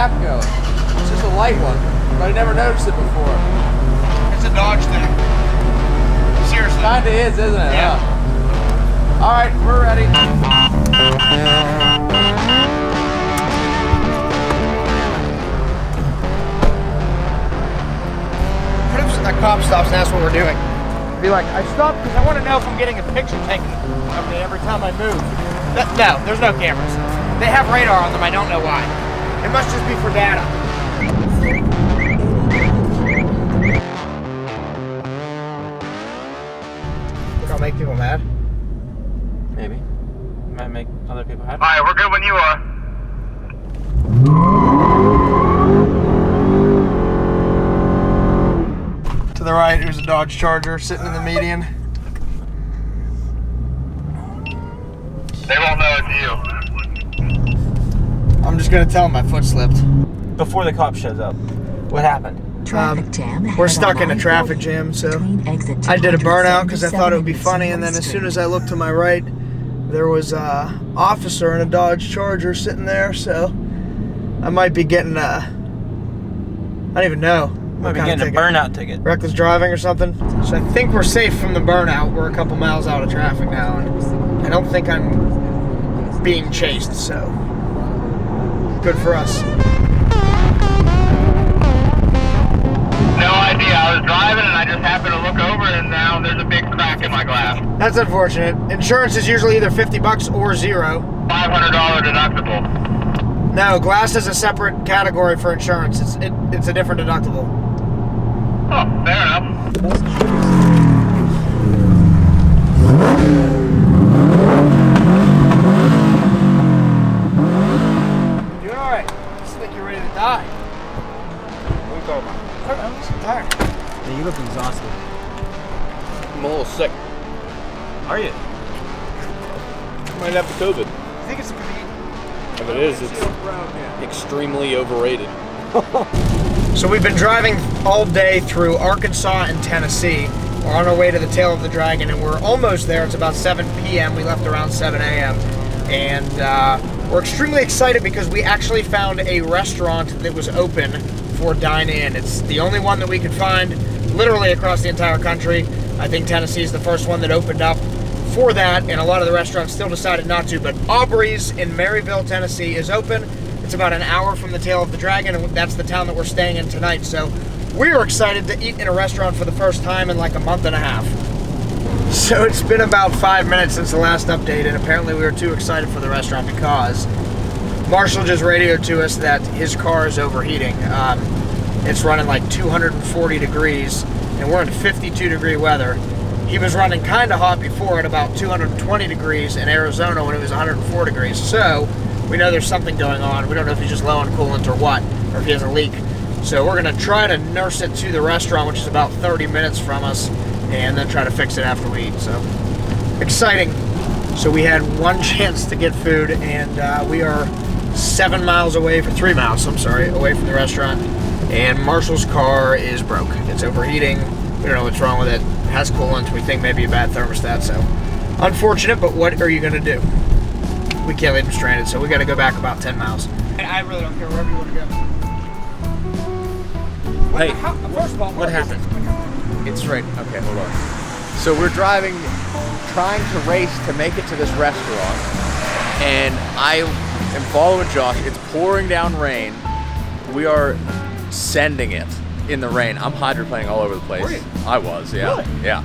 tap going. It's just a light one, but I never noticed it before. It's a Dodge thing. Seriously. Kinda is, isn't it? Yeah. Huh? All right, we're ready. What if that cop stops and asks what we're doing? Be like, I stopped because I want to know if I'm getting a picture taken of me every time I move. No, there's no cameras. They have radar on them, I don't know why. It must just be for data. Think I'll make people mad? Maybe. Might make other people happy. Alright, we're good when you are. To the right, there's a Dodge Charger sitting in the median. They won't know it's you. I'm just gonna tell them my foot slipped. Before the cop shows up, what happened? Traffic jam. We're stuck in a traffic jam, so I did a burnout because I thought it would be funny, and then as soon as I looked to my right, there was a officer in a Dodge Charger sitting there, so I might be getting I don't even know. Might be getting a burnout ticket. Reckless driving or something. So I think we're safe from the burnout. We're a couple miles out of traffic now, and I don't think I'm being chased, so good for us. No idea. I was driving and I just happened to look over and now there's a big crack in my glass. That's unfortunate. Insurance is usually either $50 or zero. $500 deductible. No, glass is a separate category for insurance. It's a different deductible. Oh, fair enough. Doing all right. Looks like you're ready to die. What are you talking about? I'm just tired. Yeah, you look exhausted. I'm a little sick. Are you? Might have the COVID. I think it's because If it is, it's extremely overrated. So we've been driving all day through Arkansas and Tennessee. We're on our way to the tail of the dragon, and we're almost there. It's about 7 p.m. We left around 7 a.m. And we're extremely excited because we actually found a restaurant that was open for dine-in. It's the only one that we could find literally across the entire country. I think Tennessee is the first one that opened up for that, and a lot of the restaurants still decided not to, but Aubrey's in Maryville, Tennessee is open. It's about an hour from the tail of the dragon, and that's the town that we're staying in tonight. So we're excited to eat in a restaurant for the first time in like a month and a half. So it's been about 5 minutes since the last update, and apparently we were too excited for the restaurant because Marshall just radioed to us that his car is overheating. It's running like 240 degrees, and we're in 52 degree weather. He was running kind of hot before at about 220 degrees in Arizona when it was 104 degrees. So we know there's something going on. We don't know if he's just low on coolant or what, or if he has a leak. So we're gonna try to nurse it to the restaurant, which is about 30 minutes from us, and then try to fix it after we eat. So exciting. So we had one chance to get food, and we are 3 miles away from the restaurant. And Marshall's car is broke. It's overheating. We don't know what's wrong with it. It has coolant. We think maybe a bad thermostat. So unfortunate, but what are you gonna do? We can't leave him stranded, so we got to go back about 10 miles. I really don't care wherever you want to go. Hey, First of all, what happened? It's right. Okay, hold on. So we're driving, trying to race to make it to this restaurant, and I am following Josh. It's pouring down rain. We are sending it in the rain. I'm hydroplaning all over the place. Were you? I was, yeah. Really? Yeah.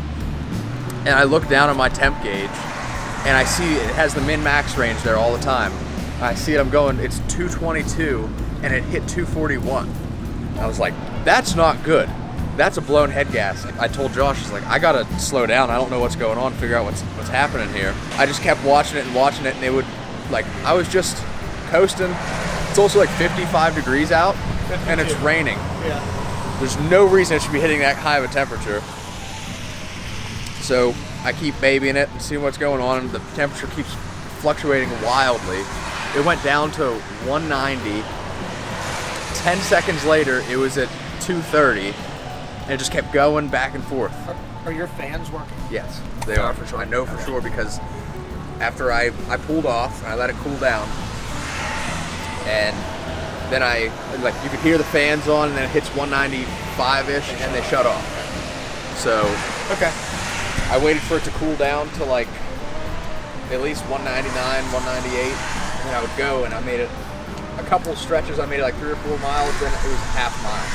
And I look down at my temp gauge, and I see it has the min-max range there all the time. I see it, I'm going, it's 222, and it hit 241. I was like, that's not good. That's a blown head gasket. I told Josh, I was like, I gotta slow down. I don't know what's going on, figure out what's happening here. I just kept watching it, and it would, like, I was just coasting. It's also like 55 degrees out, 52. And it's raining. Yeah. There's no reason it should be hitting that high of a temperature. So I keep babying it and seeing what's going on. The temperature keeps fluctuating wildly. It went down to 190. 10 seconds later, it was at 230. And it just kept going back and forth. Are your fans working? Yes, they are for sure. I know for sure because after I pulled off and I let it cool down, and then like you could hear the fans on, and then it hits 195-ish, and they shut off. So Okay. I waited for it to cool down to like at least 199, 198, and I would go, and I made it a couple of stretches. I made it like 3 or 4 miles, then it was half mile.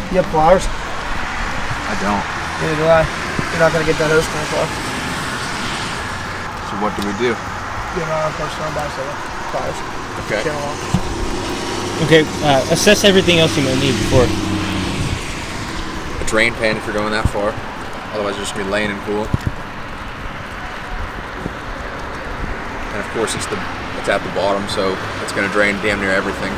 You have pliers? I don't. Neither do I. You're not going to get that hose clamp off. So what do we do? Get an first turn by pliers. Okay. Channel off. Okay, assess everything else you might need before. A drain pan if you're going that far. Otherwise, you're just gonna be laying in coolant. And of course, it's at the bottom, so it's gonna drain damn near everything.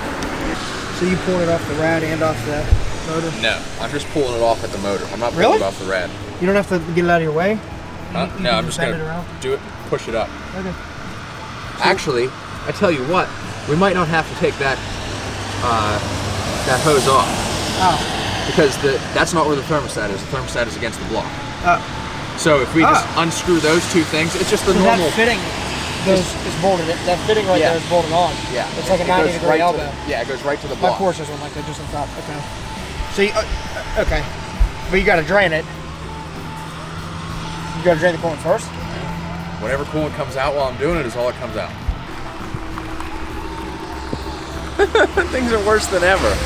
So you pulling it off the rad and off the motor? No, I'm just pulling it off at the motor. I'm not pulling Really? it off the rad. You don't have to get it out of your way? No, I'm just gonna do it, push it up. Okay. Actually, I tell you what, we might not have to take that hose off. Oh. Because that's not where the thermostat is. The thermostat is against the block. Oh. So if we just unscrew those two things, it's just the normal. That fitting is bolted. That fitting right there is bolted on. Yeah. It's like a 90-degree elbow. Yeah, it goes right to the My block. Porsche has one like that, just on top. Okay. So you, okay, but you got to drain it. You got to drain the coolant first. Whatever coolant comes out while I'm doing it is all that comes out. Things are worse than ever.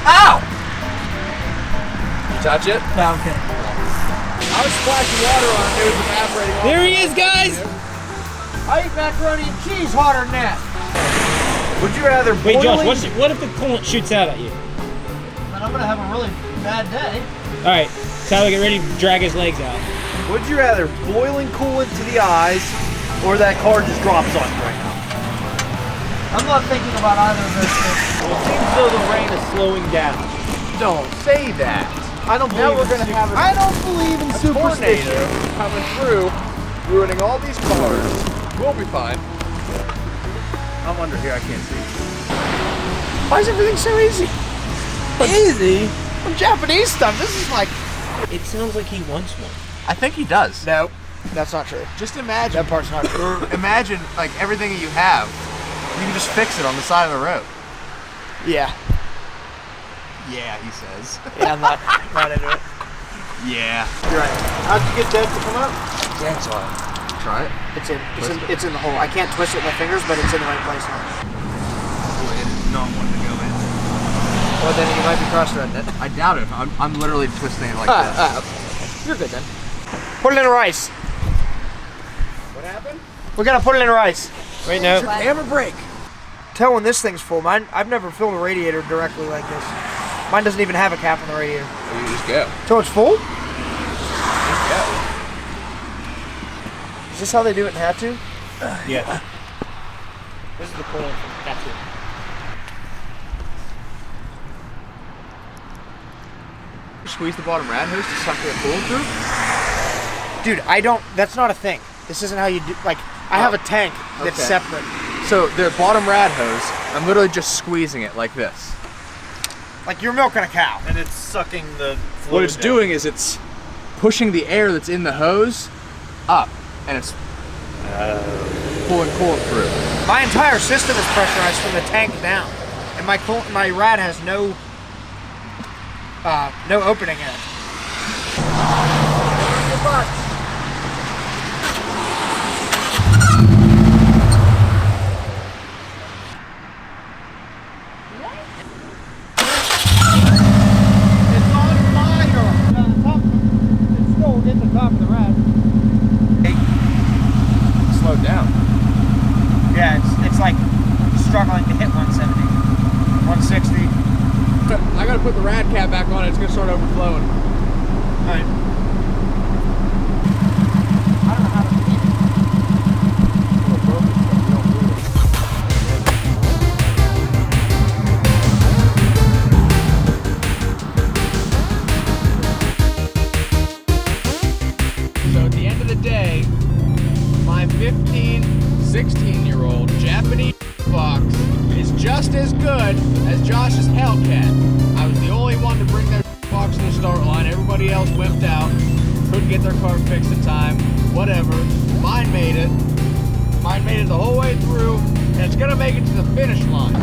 Ow! You touch it? No, I'm kidding. I was splashing water on it. It was evaporating. There he is, guys! I eat macaroni and cheese hotter than that. Would you rather Wait, boiling? Josh, what if the coolant shoots out at you? Then I'm gonna have a really bad day. Alright, Tyler, get ready to drag his legs out. Would you rather boiling coolant to the eyes or that car just drops on you right now? I'm not thinking about either of those things. Well, it seems as though the rain is slowing down. Don't say that. I don't Now believe we're gonna have I don't believe in superstition. tornado coming through, ruining all these cars. We'll be fine. I'm under here. I can't see. Why is everything so easy? Easy? From Japanese stuff. This is like. It sounds like he wants one. I think he does. No, that's not true. Just imagine. That part's not true. Imagine like everything that you have. You can just fix it on the side of the road. Yeah. Yeah, he says. Yeah, I'm not into it. Yeah. You're right. How'd you get that to come up? That's all. Try it. It's in the hole. I can't twist it with my fingers, but it's in the right place now. Boy, it is not wanting to go in. Well, then you might be cross-threading it. I doubt it. I'm literally twisting it like this. Okay. You're good then. Put it in rice. What happened? We gotta put it in rice. Wait, no. Hammer brake. Tell when this thing's full. Mine, I've never filled a radiator directly like this. Mine doesn't even have a cap on the radiator. Well, you just go. So it's full? Just go. Is this how they do it in Hattu? Yeah. This is the coolant from Hattu. Squeeze the bottom rad hose to suck the coolant through? Dude, I don't. That's not a thing. This isn't how you do. Like, I have a tank that's Okay. separate. So the bottom rad hose, I'm literally just squeezing it like this. Like you're milking a cow. And it's sucking the fluid What it's down. doing is it's pushing the air that's in the hose up, and it's pulling coolant through. My entire system is pressurized from the tank down, and my rad has no opening in it. It's on fire. It's still in the top of the rad. Slowed down. Yeah, it's like struggling to hit 170, 160. I gotta put the rad cap back on. It's gonna start overflowing. right. I don't know how to do it. Little broken stuff, you don't do it. So at the end of the day, my 15, 16-year-old Japanese fox is just as good as Josh's Hellcat. I was the only one to bring their fox to the start line. Everybody else wimped out, couldn't get their car fixed in time, whatever. Mine made it. Mine made it the whole way through, and it's gonna make it to the finish line.